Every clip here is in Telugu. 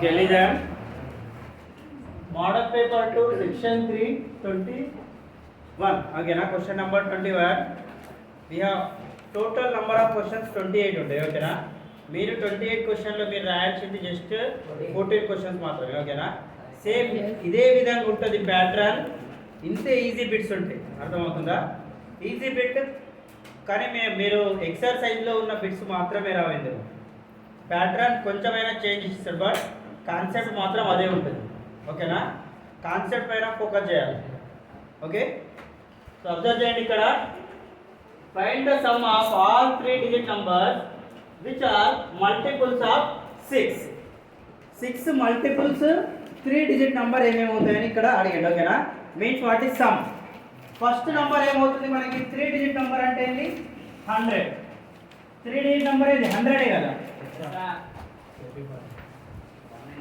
Okay, listen. Model paper 2, section 3, 21. Okay, now question number 21. We have total number of questions 28 ఉంటాయి ఓకేనా. మీరు 28 క్వశ్చన్లో మీరు రాయాల్సింది జస్ట్ 14 క్వశ్చన్స్ మాత్రమే ఓకేనా. సేమ్ ఇదే విధంగా ఉంటుంది ప్యాటర్న్, ఇంతే ఈజీ బిట్స్ ఉంటాయి, అర్థమవుతుందా? ఈజీ బిట్ కానీ మీరు ఎక్సర్సైజ్లో ఉన్న బిట్స్ మాత్రమే రావు. ప్యాటర్న్ కొంచెమైనా చేంజ్ ఇస్తారు బట్ కాన్సెప్ట్ మాత్రం అదే ఉంటుంది ఓకేనా. కాన్సెప్ట్ పైన ఫోకస్ చేయాలి. ఓకే, సో అబ్జర్వ్ చేయండి ఇక్కడ. Find the sum of all 3 digit numbers which are multiples of 6. 6 multiples 3 digit number ఏమేమి అవుతాయని ఇక్కడ అడిగాడు ఓకేనా. Means what is some. First number ఏమవుతుంది మనకి 3 digit నెంబర్ అంటే ఏంటి? 100. 3 digit నెంబర్ ఇది 100 కదా.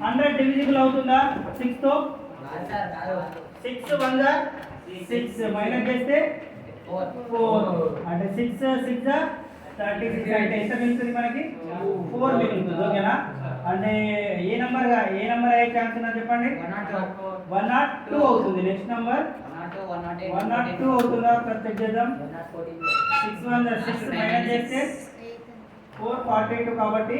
100 డివిజిబుల్ అవుతుందా 6 తో? 6 1 6 మైనస్ చేస్తే 4 అంటే 6 6 36 అంటే ఎంత మిగులుతుంది మనకి? 4 మిగులుతుంది ఓకేనా. అంటే ఏ నెంబర్ అయ్యే ఛాన్స్ ఉందా చెప్పండి? 102 అవుతుంది. నెక్స్ట్ నెంబర్ 102 అవుతుందా? చెక్ చేద్దాం. 6 1 6 మైనస్ చేస్తే 442 కాబట్టి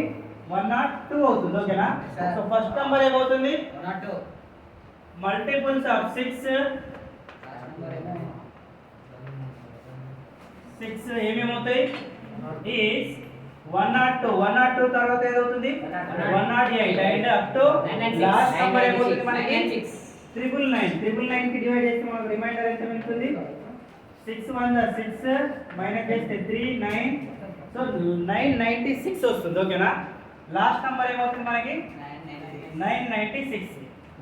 102 అవుతుంది ఓకేనా. సో ఫస్ట్ నెంబర్ ఏమవుతుంది? 102. Multiples of 6 ఏమేమవుతాయి? ఈస్ 102. 102 తర్వాత ఏదవుతుంది? 108 and up to last number ఏమవుతుంది మనకి? 999 కి డివైడ్ చేస్తే మనకు రిమైండర్ ఎంత మిగులుతుంది? 6 1 6 మైనస్ చేస్తే 3 9. సో 996 వస్తుంది ఓకేనా. లాస్ట్ నెంబర్ ఏమవుతుంది మనకి? 996.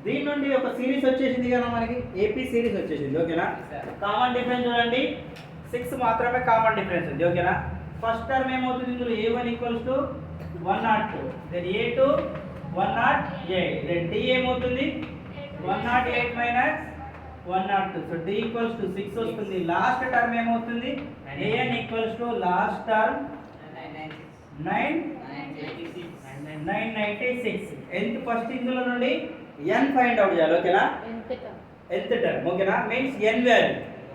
దీని నుండి ఒక సిరీస్ వచ్చేసింది కదా మనకి, ఏపీ సిరీస్ వచ్చేసింది ఓకేనా. కామన్ డిఫరెన్స్ చూడండి, 6 మాత్రమే కామన్ డిఫరెన్స్ ఉంది ఓకేనా. ఫస్ట్ టర్మ్ ఏమవుతుంది ఇందులో? a1 equals to 102, then a2 108, then d ఏమవుతుంది? 108 minus 102, so d equals to 6 వస్తుంది. లాస్ట్ టర్మ్ ఏమవుతుంది? an equals to last term 996. ఎంత ఫస్ట్ ఇందులో నుండి n ఫైండ్ అవుట్ చేయాలి ఓకేనా. nth టర్మ్ ఓకేనా. మీన్స్ n వాల్యూ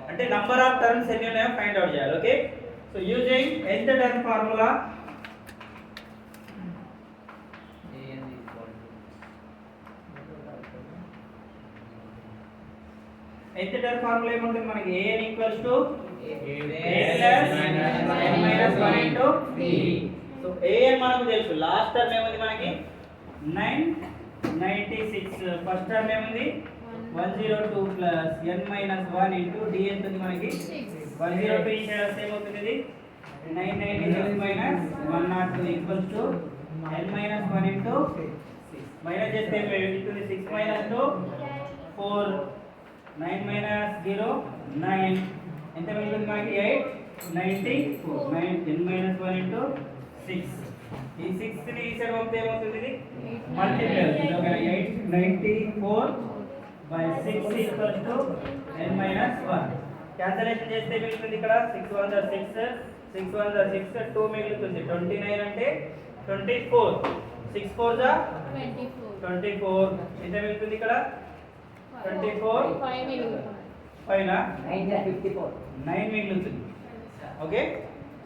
అంటే నంబర్ ఆఫ్ టర్మ్స్ ఎన్ని ఉన్నాయో ఫైండ్ అవుట్ చేయాలి okay. So using nth term formula nth term formula ఏముంటుంది మనకి? an equals to a plus n minus 1 into b. So an మనకు తెలుసు. లాస్ట్ టర్మ్ ఏముంది మనకి? 996. ఫస్ట్ టర్మ్ ఏముంది? 102 plus n minus 1 into d ఎంత ఉంది మనకి? 102. ఈ సైడ్ వస్తే ఏమవుతుంది? ఇది 996 minus 102 equals to n minus 1 into 6. Minus చేస్తే ఏమవుతుంది? 6 మైనస్ 2 4, 9 మైనస్ 0 9. ఎంత మిగులుతుంది మనకి? 894. 9 n మైనస్ 1 ఇంటూ 6. ఈ 6 ని ఈ సైడ్ పంపితే ఏమవుతుంది? ఇది మల్టిప్లై అవుతుంది okay. 894 by 6 equals to n minus 1. Cancellation చేస్తే మిగులుతుంది ఇక్కడ 6 1 6 6 1 6 2 మిగులుతుంది. 29 అంటే 24, 6 4 24. ఎంత మిగులుతుంది ఇక్కడ? 24 5 9 మిగులుతుంది ఓకే.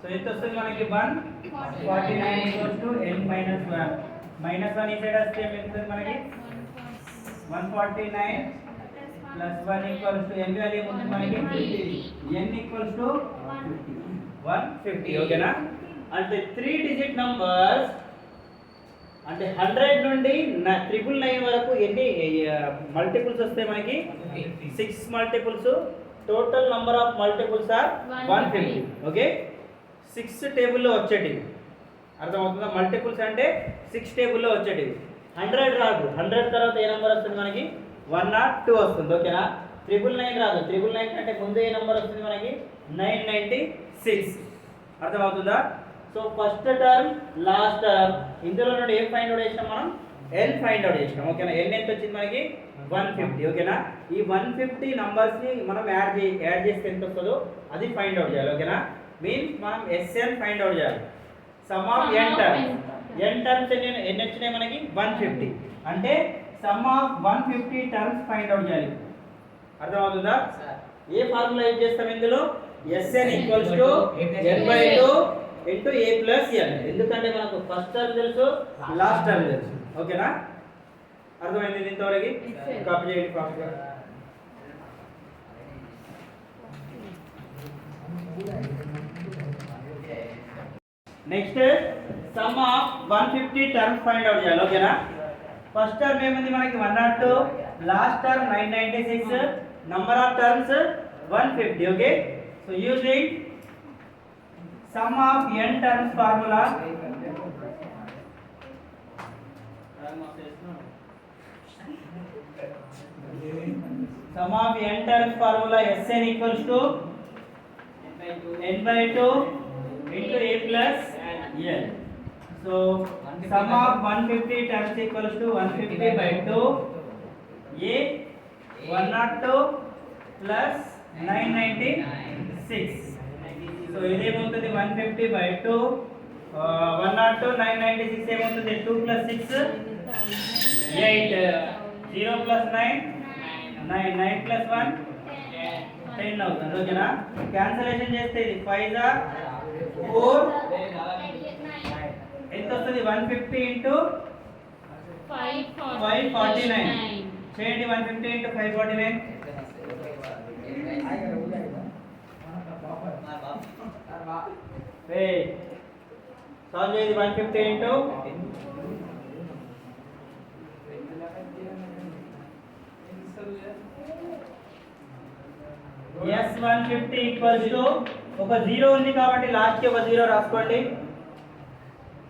సో ఎంత వస్తుంది మనకి? 149 equals to n minus 1. Minus 1 ఈ సైడ్ వస్తే మిగులుతుంది మనకి 149 plus 1 equals to n value ఏముంటుంది మనకి? 50. n ఈక్వల్స్ టు 150 ఓకేనా. అంటే 3 digit నంబర్స్ అంటే 100 నుండి 999 వరకు ఎన్ని మల్టిపుల్స్ వస్తాయి మనకి? 6 multiples. Total number of multiples are 150 okay. 6 టేబుల్లో వచ్చేటివి, అర్థమవుతుందా? మల్టిపుల్స్ అంటే 6 టేబుల్లో వచ్చేటివి. 100 రాదు. 100 తర్వాత ఏ నెంబర్ వస్తుంది మనకి? 102 వస్తుంది ఓకేనా. 999 రాదు. 999 కంటే ముందు ఏ నెంబర్ వస్తుంది మనకి? 996. అర్థమవుతుందా? So first term last term ఇందులో నుండి ఏం ఫైండ్ అవుట్ చేసినాం మనం? n ఫైండ్ అవుట్ చేసినాం ఓకేనా. n ఎంత వచ్చింది మనకి? 150 ఓకేనా. ఈ 150 నంబర్స్ ని మనం యాడ్ చేస్తే ఎంత వస్తుందో అది ఫైండ్ అవుట్ చేయాలి ఓకేనా. మీన్స్ మనం sn ఫైండ్ అవుట్ చేయాలి. Some of n terms n terms ఎన్ని వచ్చినాయి మనకి 150 అంటే some of 150 terms find out చేయాలి. అర్థమవుతుందా? ఏ ఫార్ములా యూజ్ చేస్తాం ఇందులో? Sn equals to n/2 into a plus n. ఎందుకంటే మనకు ఫస్ట్ టర్మ్ తెలుసు, లాస్ట్ టర్మ్ తెలుసు. ఓకేనా? అర్థమైంది ఇంతవరకు? కాపీ చేయండి ఫాస్ట్గా. Next some of 150 terms find out చేయాలి. ఓకేనా? ఫస్ట్ టర్మ్ ఏముంది మనకి 102, last term 996, number of terms 150. Okay, so using some of n terms formula, sum of n terms formula Sn equals to n/2 into a plus n. So sum of 150 terms equals to 150/2 a 102 plus 996. So ఇది ఏమవుతుంది? 150/2 102 996 ఏమవుతుంది? 2 plus 6 8 0 plus 9 9 9 plus 1 10 అవుతుంది. ఓకేనా? క్యాన్సిలేషన్ చేస్తే ఇది 5 4 ఎంత వస్తుంది? 150 ఇంటూ 549 చేయండి. 150 ఇంటూ 549 సాల్వ్ చేయండి. 150 ఇంటూ S150 ఈక్వల్స్ టు ఒక 0 ఉంది కాబట్టి లాస్ట్ కి ఒక 0 రాసుకోండి.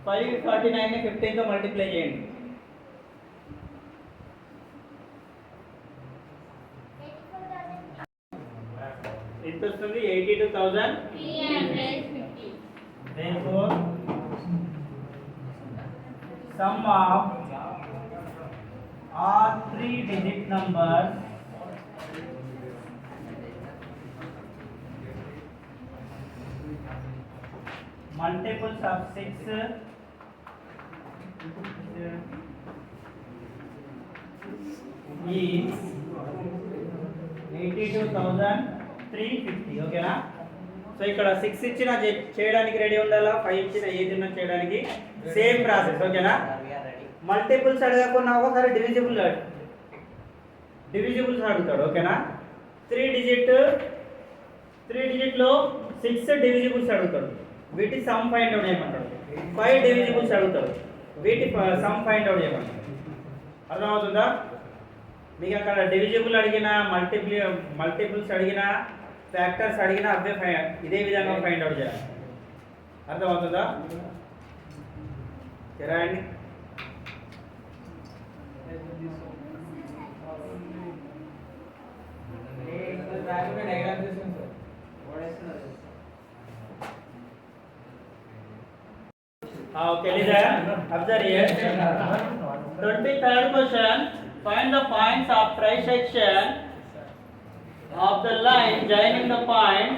549 ని 15 తో మల్టిప్లై చేయండి. ఎంత వస్తుంది? 82,350. Therefore sum of all 3-digit numbers multiples of 6 is 82,350. ఓకేనా? సో ఇక్కడ 6 ఇచ్చిన చేయడానికి రెడీ ఉండాలా, 5 ఇచ్చిన ఏదైనా చేయడానికి సేమ్ ప్రాసెస్. ఓకేనా? మల్టిపుల్స్ అడగకుండా ఒకసారి డివిజిబుల్స్ అడుగుతాడు. ఓకేనా? 3 డిజిట్ లో 6 డివిజిబుల్స్ అడుగుతాడు, వీటి సమ్ ఫైండ్ అవుట్ చేయమంటాడు. 5 డివిజిబుల్స్ అడుగుతాడు, వీటి సమ్ ఫైండ్ అవుట్ చేయమంటాడు. అర్థమవుతుందా? మీకు అక్కడ డివిజిబుల్ అడిగినా, మల్టిపుల్స్ అడిగినా, ఫ్యాక్టర్స్ అడిగినా అవే ఇదే విధంగా ఫైండ్ అవుట్ చేయాలి. అర్థమవుతుందా? రాయండి. Okay, listen. Observe here. 23rd question. Find the points of trisection of the line joining the points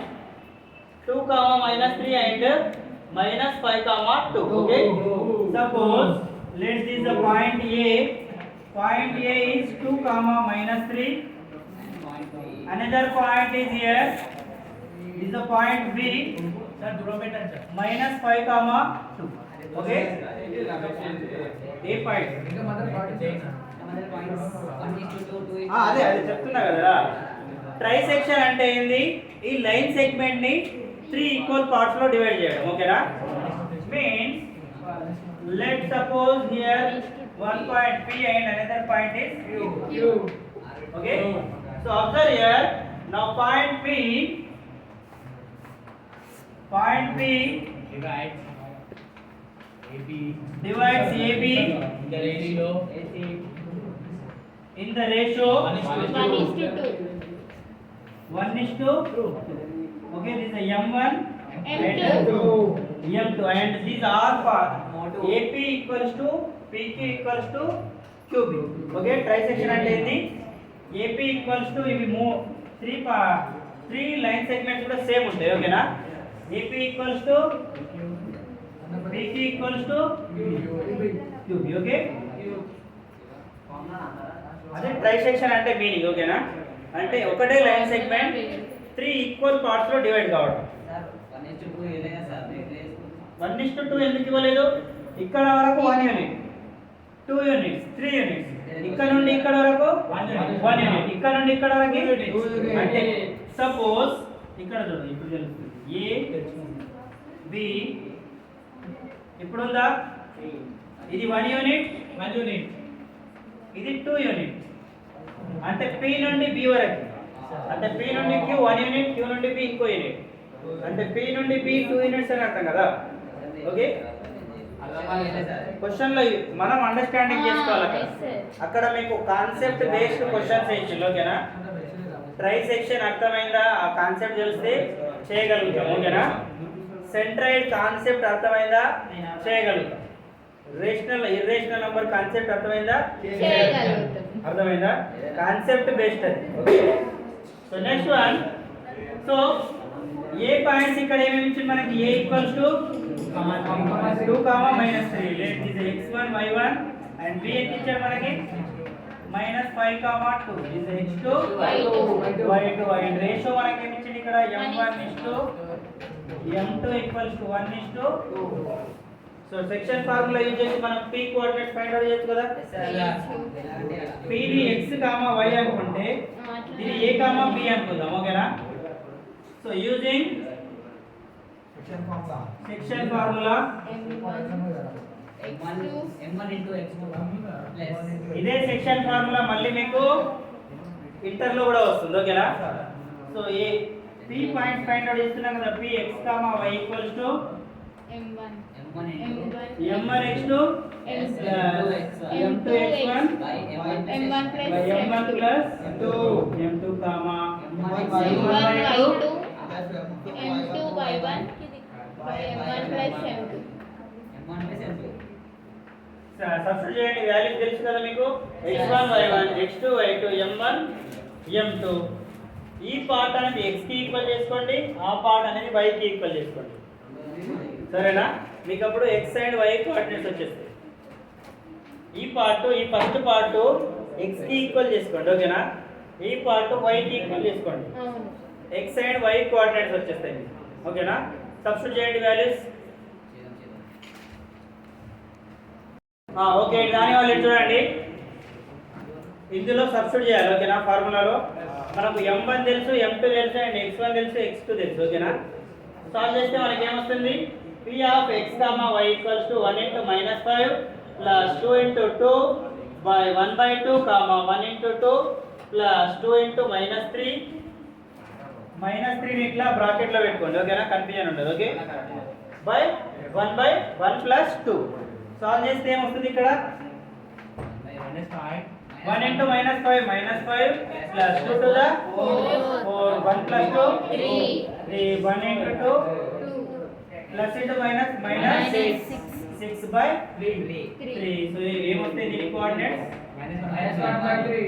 2, -3 and -5, 2. Okay. Suppose let this the point A. Point A is 2, -3. Another point is here. This is the point B. -5, 2. Okay. A point. అదే చెప్తున్నా కదా. ట్రైసెక్షన్ అంటే ఏంది? ఈ లైన్ సెగ్మెంట్ ని 3 ఈక్వల్ పార్ట్స్ లో డివైడ్ చేయడం. ఓకేనా? Means let suppose here one point P and another point is Q. Okay. So observe here. Now point P divides AB in the ratio 1:2. 1:2. Okay, this is M1 M2 and these are for AP equals to PQ equals to QB. Okay, trisection అంటే ఏంది? AP equals to ఇవి 3 లైన్ సెగ్మెంట్స్ కూడా సేమ్ ఉంటాయి. ఓకేనా? AP equals to PQ equals to QB. Okay, అదే ట్రైసెక్షన్ అంటే మీనింగ్. ఓకేనా, అంటే ఒకటే లైన్ సెగ్మెంట్ 3 ఈక్వల్ పార్ట్స్ లో డివైడ్ కావడం. 1:2 ఎందుకు ఇవ్వలేదు? ఇక్కడ వరకు 1 యూనిట్, 2 యూనిట్స్, 3 యూనిట్స్. ఇక్కడ నుండి ఇక్కడ వరకు 1 యూనిట్, ఇక్కడ నుండి ఇక్కడ వరకు 2 యూనిట్. అంటే సపోజ్ ఇక్కడ చూడండి, ఇప్పుడు తెలుస్తుంది A B ఇప్పుడు ఉందా? ఇది 1 యూనిట్, ఇది 2 యూనిట్. అంటే P నుండి B వరకు, అంటే P నుండి Q 1 యూనిట్, Q నుండి B ఇంకో యూనిట్. అంటే P నుండి B 2 యూనిట్స్ అని అర్థం కదా. ఓకే, క్వశ్చన్ లో మనం అండర్స్టాండింగ్ చేసుకోవాలి. అక్కడ మీకు కాన్సెప్ట్ బేస్డ్ క్వశ్చన్స్ ఇచ్చింది. ఓకేనా, ట్రై సెక్షన్ అర్థమైందా? ఆ కాన్సెప్ట్ తెలిస్తే చేయగలుగుతాం. ఓకేనా, సెంట్రాయిడ్ కాన్సెప్ట్ అర్థమైందా? చేయగలుగుతాం. రేషనల్ ఇర్రేషనల్ నంబర్ కాన్సెప్ట్ అర్థమైందా? అర్థమైందా? కాన్సెప్ట్ బేస్డ్ అది. Okay, so next one. So ఏ పాయింట్స్ ఇక్కడ ఏమేమి ఇచ్చింది మనకి? A equals to 2, -3. Let this x1 y1 and B ఎంత ఇచ్చారు మనకి? -5, 2. This x2 y2 and ratio మనకి ఏమి ఇచ్చింది ఇక్కడ? m1:m2 1:2. So section formula use చేసి మనం p కోఆర్డినేట్స్ ఫైండ్ అవుట్ చేయొచ్చు కదా. p ని x, y అనుకుంటే ఇది a, b అనుకుందాం. ఓకేనా, సో యూజింగ్ సెక్షన్ ఫార్ములా ఇదే సెక్షన్ ఫార్ములా మళ్ళీ మీకు ఇంటర్ లో కూడా వస్తుంది. ఓకేనా, సో ఏ p పాయింట్ ఫైండ్ అవుట్ చేస్తున్నాం కదా. p x, y equals to m1 x2 m2 x1 m1 plus 2 m2 m1 y2 m2 y1 m1 plus m2. Substitute చేయండి, వాల్యూ తెలుసు కదా మీకు. x1 y1 x2 y2 m1 m2. ఈ పార్ట్ అనేది x కి ఈక్వల్ చేసుకోండి, ఆ పార్ట్ అనేది y కి ఈక్వల్ చేసుకోండి. సరేనా, మీకు అప్పుడు x అండ్ y కోఆర్డినేట్స్ వచ్చేస్తాయి. ఈ పార్ట్, ఈ ఫస్ట్ పార్ట్ x కి ఈక్వల్ చేసుకోండి. ఓకేనా, ఈ పార్ట్ y కి ఈక్వల్ చేసుకోండి. x అండ్ y కోఆర్డినేట్స్ వచ్చేస్తాయి. ఓకేనా, సబ్స్టిట్యూట్ చేయండి వాల్యూస్. ఓకే, దాని వాళ్ళు చూడండి, ఇందులో సబ్స్టిట్యూట్ చేయాలి. ఓకేనా, ఫార్ములాలో మనకు m1 తెలుసు, m2 తెలుసు అండ్ x1 తెలుసు, x2 తెలుసు. ఓకేనా, సాల్వ్ చేస్తే మనకి ఏమొస్తుంది? p of x, y equals to 1 into -5 plus 2 into 2 by 1/2, 1 into 2 plus 2 into -3. -3 ని ఇట్లా బ్రాకెట్ లో పెట్టుకోండి. ఓకేనా, కన్ఫ్యూజన్ ఉండదు. Okay, by 1/1 plus 2. సాల్వ్ చేస్తే ఏమొస్తుంది ఇక్కడ? 1 into -5 -5 plus 2 to the 4 1 plus 2 3 1 into 2 plus into minus 6/3. So ఏమొస్తాయి దీని coordinates? -1/3.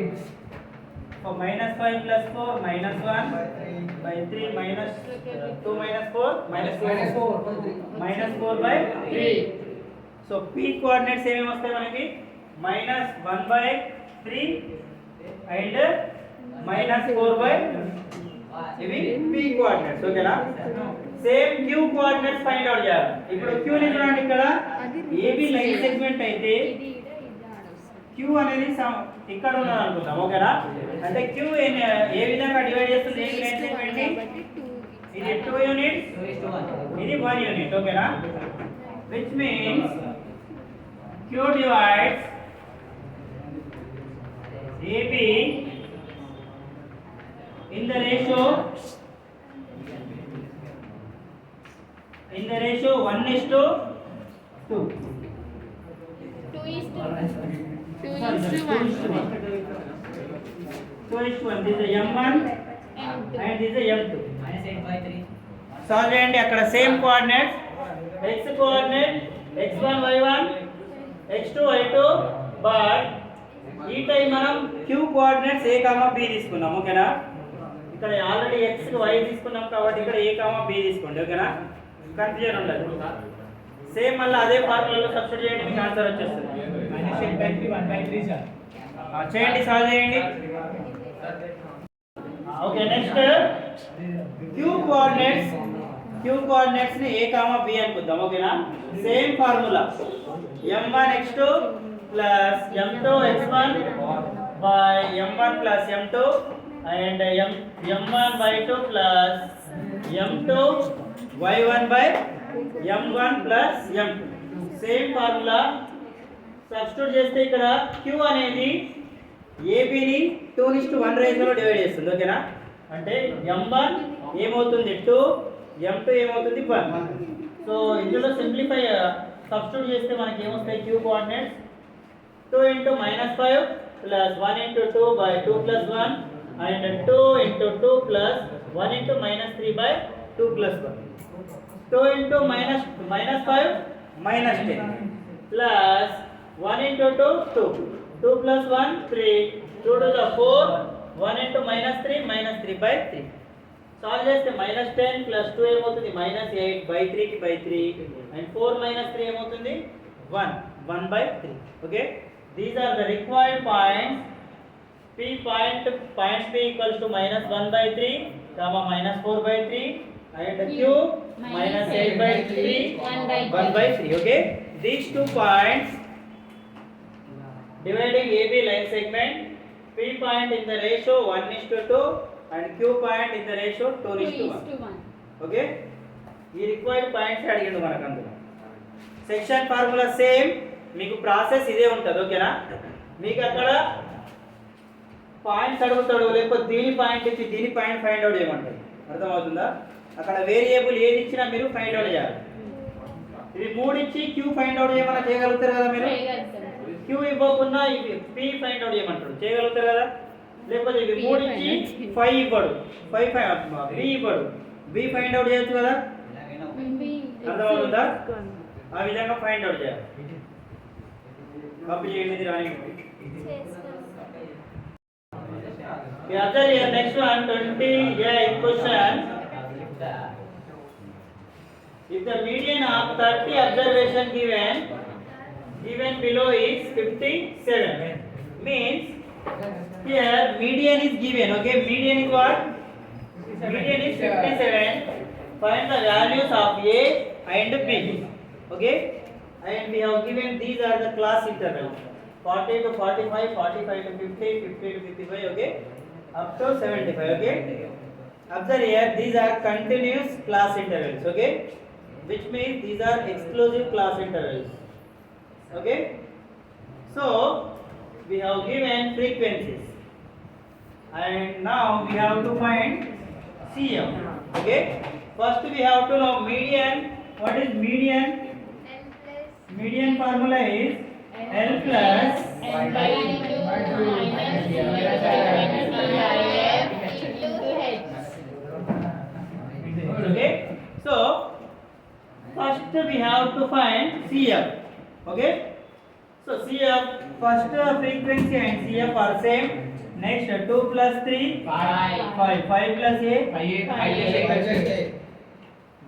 So -5 plus 4 -1/3 -2 -4 -4/3. So p coordinates ఏమేమి వస్తాయి మనకి? -1/3 అండ్ -4/, ఇవి p కోఆర్డినేట్స్. ఓకేనా, same q coordinates find out చేయాలి. ఇప్పుడు q ని చూడండి, ఇక్కడ AB లైన్ సెగ్మెంట్ అయితే q అనేది ఇక్కడ ఉన్నది అనుకుందాం. ఓకేనా, అంటే q ఏ విధంగా డివైడ్ చేస్తుంది? AB లైన్ సెగ్మెంట్ ని ఇది 2 యూనిట్స్, ఇది 1 యూనిట్. ఓకేనా, which means q divides AB in the ratio 1:2. 2:1. This is m1 and this is m2. Solve చేయండి. అక్కడ same coordinates, x coordinate x1 y1 x2 y2, but ఈ టైం మనం q కోఆర్డినేట్స్ a, b తీసుకున్నాం. ఓకేనా, ఇక్కడ ఆల్రెడీ x కి y తీసుకున్నాం కాబట్టి ఇక్కడ a, b తీసుకోండి. ఓకేనా, కన్ఫ్యూజన్ ఉండదు. సేమ్ మళ్ళీ అదే ఫార్ములాలో సబ్స్టిట్యూట్ చేయండి, మీకు ఆన్సర్ వచ్చేస్తుంది. చేయండి, సాల్వ్ చేయండి. ఓకే, నెక్స్ట్ క్యూ కోఆర్డినేట్స్ ని a, b అనుకుందాం. ఓకేనా? Same formula m1x2 plus m2x1 by m1 plus m2 and m1y2 plus m2y1 by m1 plus m2. Same formula substitute చేస్తే ఇక్కడ q అనేది ab ని 2:1 రేషియోలో డివైడ్ చేస్తుంది. ఓకేనా? అంటే m1 ఏమవుతుంది 2, m2 ఏమవుతుంది 1. సో ఇందులో సింప్లిఫై సబ్స్టిట్యూట్ చేస్తే మనకి ఏమొస్తాయి? q coordinates 2 into -5 plus 1 into 2 by 2 plus 1 and 2 into 2 plus 1 into -3 by 2 plus 1. 2 into -5 -10 plus 1 into 2 2 2 plus 1 3 2 to the 4 1 into -3 by 3. Solve చేస్తే -10 plus 2 ఏమవుతుంది? -8 by 3 కి by 3 and 4 3 ఏమవుతుంది? 1 by 3. Okay, these are the required points. Points P equals to -1 by 3 comma -4 by 3 and Q -8 by 3 1 by 3. Okay, these 2 points dividing AB line segment. P point in the ratio 1:2 and Q point in the ratio 2:1. Okay, ఈ రిక్వైర్డ్ పాయింట్స్ అడిగిండు మనకు అందులో. సెక్షన్ ఫార్ములా సేమ్, మీకు ప్రాసెస్ ఇదే ఉంటుంది. ఓకేనా? మీకు అక్కడ పాయింట్స్ అడుగుతాడు, లేకపోతే దీని పాయింట్ ఇచ్చి దీని పాయింట్ ఫైండ్ అవుట్ చేయమంటాడు. అర్థమవుతుందా? అక్కడ వేరియబుల్ ఏది ఇచ్చినా మీరు ఫైండ్ అవుట్ చేయాలి. ఇది 3 ఇచ్చి క్యూ ఫైండ్ అవుట్ చేయమన్నా చేయగలుగుతారు కదా మీరు. క్యూ ఇవ్వకుండా ఇవి పి ఫైండ్ అవుట్ చేయమంటాడు, చేయగలుగుతారు కదా. లేకపోతే ఇవి 3 ఇచ్చి 5 ఇవ్వడు, 5 బి ఇవ్వడు, బి ఫైండ్ అవుట్ చేయొచ్చు కదా. అర్థమవుతుందా? ఆ విధంగా ఫైండ్ అవుట్ చేయాలి. కాపీ చేయండి, రాని. Next one, 28th question. If the median of 30 observation given below is 57, means here median is given. Okay, median is what? Median is 57. Find the values of A and B. Okay, and we have given these are the class intervals: 40 to 45, 45 to 50, 50 to 55. Okay, up to 75. Okay, observe here, these are continuous class intervals. Okay, which means these are exclusive class intervals. Okay, so we have given frequencies and now we have to find CM. Okay, first we have to know median. What is median? Median formula is L plus n by 2 minus okay, so first we have to find CF. Okay, so CF, first frequency and CF are same. Next 2 plus 3 5 plus A 5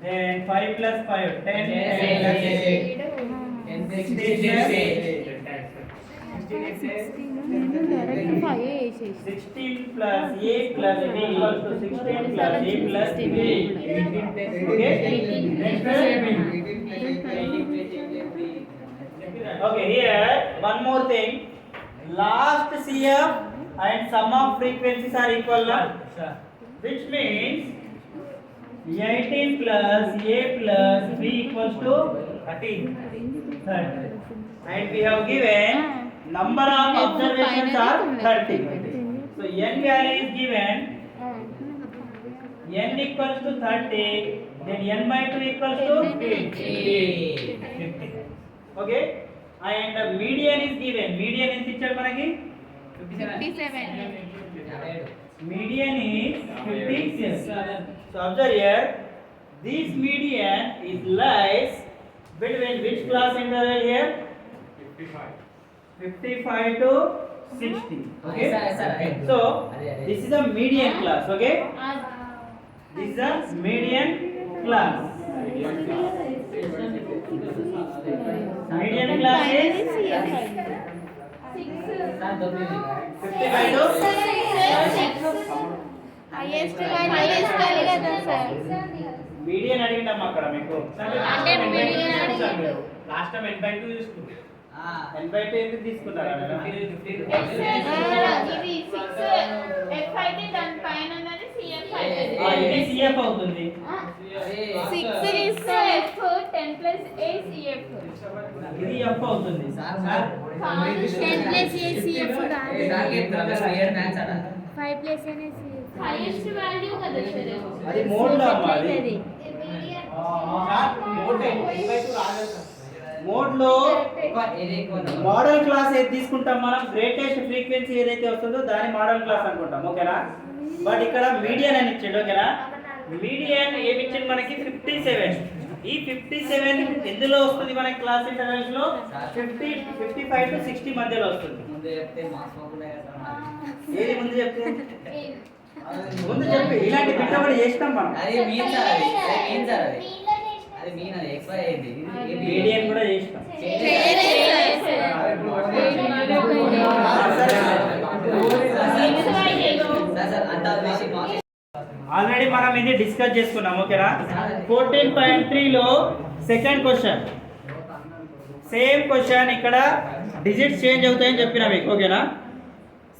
then 5 plus 5 10 plus 16 plus A plus B equals to 16 plus A plus B. Okay, okay, here one more thing, last CF and sum of frequencies are equal, which means 18 plus A plus B equals to 30. And we have given number of observations are 30. So n value is given, n equals to 30, then n by 2 equals to 50. Okay, and median is given, median is ichcharu manaki 57. median is 57. So observe here, this median is lies between which class interval here? 55 to 60. Okay, so this is a median class. Okay, this is a median class. Median class is 55 to highest కదా సార్ మీడియన్ అడిగిందమ్మా అక్కడ మీకు అంటే median లాస్ట్ టైం n/2 తీసుకుంటారు n/2 ఎందుకు తీసుకుంటారు ఇది 6 f అయితే దాని పైన ఉన్నది cf అయితే ఇది cf అవుతుంది 6 is f 10 plus a cf ఇది f అవుతుంది సార్ 10 plus a cf దానికి క్లియర్ మ్యాథ్స్ అన్న 5 plus a cf highest value కదా సార్ అది మోడ్ లో అమ్మా అది మోడ్ లో మోడల్ క్లాస్ ఏది తీసుకుంటాం మనం గ్రేటెస్ట్ ఫ్రీక్వెన్సీ ఏదైతే వస్తుందో దాని మోడల్ క్లాస్ అనుకుంటాం ఓకేనా బట్ ఇక్కడ మీడియన్ అని ఇచ్చాడు ఓకేనా మీడియన్ ఏమి ఇచ్చింది మనకి 57 ఈ 57 ఎందులో వస్తుంది మనకి క్లాస్ ఇంటర్వెల్స్ లో 55 టు 60 మధ్యలో వస్తుంది ముందే చెప్తే మార్క్స్ పోకుండా ఏది ముందు చెప్తే ముందు చెప్పి ఇలాంటి పిట్టబడి చేస్తాం మనం అది మీన్ సార్ అది మీన్ అది ఎక్స్పైర్ అయ్యింది మీడియన్ కూడా చేస్తాం సార్ అంతా వేసి మార్క్స్ ఆల్రెడీ మనం ఇది డిస్కస్ చేసుకున్నాం ఓకేనా 14.3 లో సెకండ్ క్వశ్చన్ సేమ్ క్వశ్చన్ ఇక్కడ డిజిట్స్ చేంజ్ అవుతాయని చెప్పినా మీకు ఓకేనా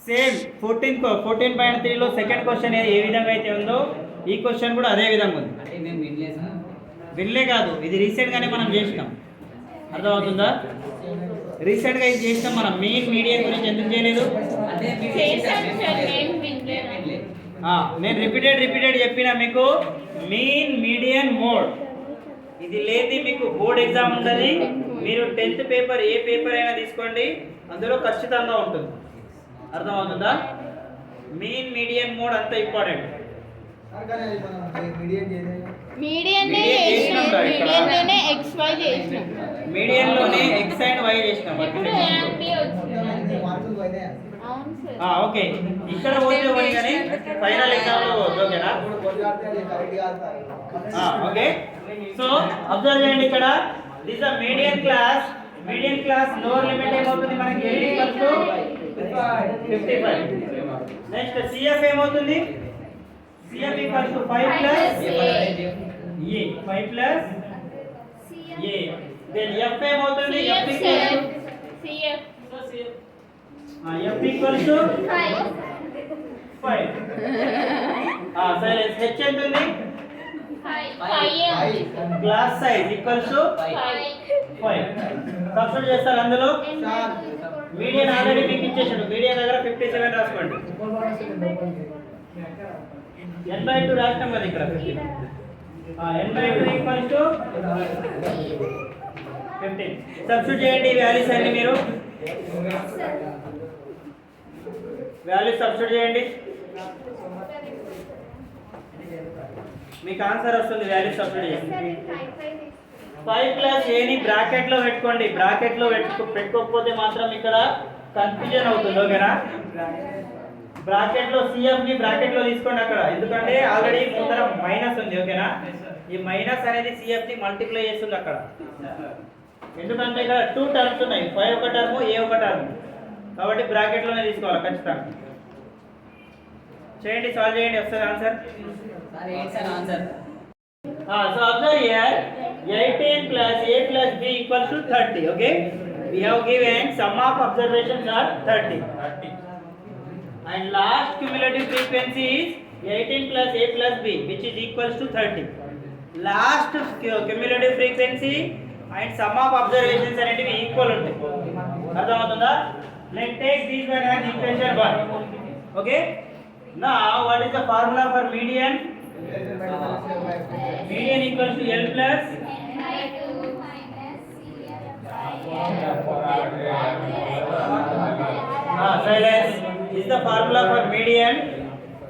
సేమ్ 14.3 లో సెకండ్ క్వశ్చన్ ఏ విధంగా అయితే ఉందో ఈ క్వశ్చన్ కూడా అదే విధంగా ఉంది అంటే మేము వినలేదు సార్ వినలే కాదు ఇది రీసెంట్ గానే మనం చేసినాం అర్థమవుతుందా రీసెంట్ గా ఇది చేసినాం మనం మీన్ మీడియన్ గురించి ఎందుకు చేయలేదు అంటే మీరు నేను రిపీటెడ్ చెప్పినా మీకు మీన్ మీడియన్ మోడ్ ఇది లేదు మీకు బోర్డ్ ఎగ్జామ్ ఉంటుంది మీరు 10th పేపర్ ఏ పేపర్ అయినా తీసుకోండి అందులో ఖచ్చితంగా ఉంటుంది అర్థమవుతుందా మీన్ మీడియన్ మోడ్ అంత ఇంపార్టెంట్ మీడియన్లోనే xy చేసినాం మీడియన్లోనే x అండ్ y చేసినాం ఇప్పుడు AMP వచ్చింది అవును సార్ ఓకే ఇక్కడ పోతే పోయి కానీ ఫైనల్ ఎగ్జామ్ లో పోదు ఓకేనా ఓకే సో అబ్జర్వ్ చేయండి ఇక్కడ this the median class lower limit ఏమవుతుంది మనకి 55 నెక్స్ట్ CF ఏమవుతుంది CF equals to 5 plus A 5 plus A then F ఏమవుతుంది F equals to cf F equals to 5 సరే H ఎంత ఉంది class size equals to 5 substitute చేస్తారు అందులో మీడియన్ ఆల్రెడీ మీకు ఇచ్చేసాడు మీడియన్ దగ్గర 57 రాసుకోండి n/2 రాస్తాం కదా ఇక్కడ n/2 ఈక్వల్స్ టు 15 సబ్స్టిట్యూట్ చేయండి వాల్యూస్ అన్ని మీరు వాల్యూస్ సబ్స్టిట్యూట్ చేయండి మీకు ఆన్సర్ వస్తుంది వాల్యూస్ సబ్స్టిట్యూట్ చేయండి 5 ప్లస్ a ని బ్రాకెట్ లో పెట్టుకోండి బ్రాకెట్ లో పెట్టుకోకపోతే మాత్రం ఇక్కడ కన్ఫ్యూజన్ అవుతుంది ఓకేనా బ్రాకెట్ లో CF ని బ్రాకెట్ లో తీసుకోండి అక్కడ ఎందుకంటే ఆల్రెడీ ముందర మైనస్ ఉంది ఓకేనా ఈ మైనస్ అనేది CF ని మల్టిప్లై చేస్తుంది అక్కడ ఎందుకంటే ఇక్కడ 2 టర్మ్స్ ఉన్నాయి 5 ఒక టర్మ్ a ఒక టర్మ్ కాబట్టి బ్రాకెట్ లోనే తీసుకోవాలి ఖచ్చితంగా చేయండి సాల్వ్ చేయండి వస్తుంది ఆన్సర్ సార్ ఏంటి sir answer so observe here 18 plus a plus b equals to 30 okay we have given sum of observations are 30 and last cumulative frequency is 18 plus a plus b which is equals to 30 last cumulative frequency and sum of observations అనేటివి ఈక్వల్ ఉంటాయి అర్థమవుతుందా let's take this one as equation 1 okay now what is the formula for median median equals to L plus silence is the formula for median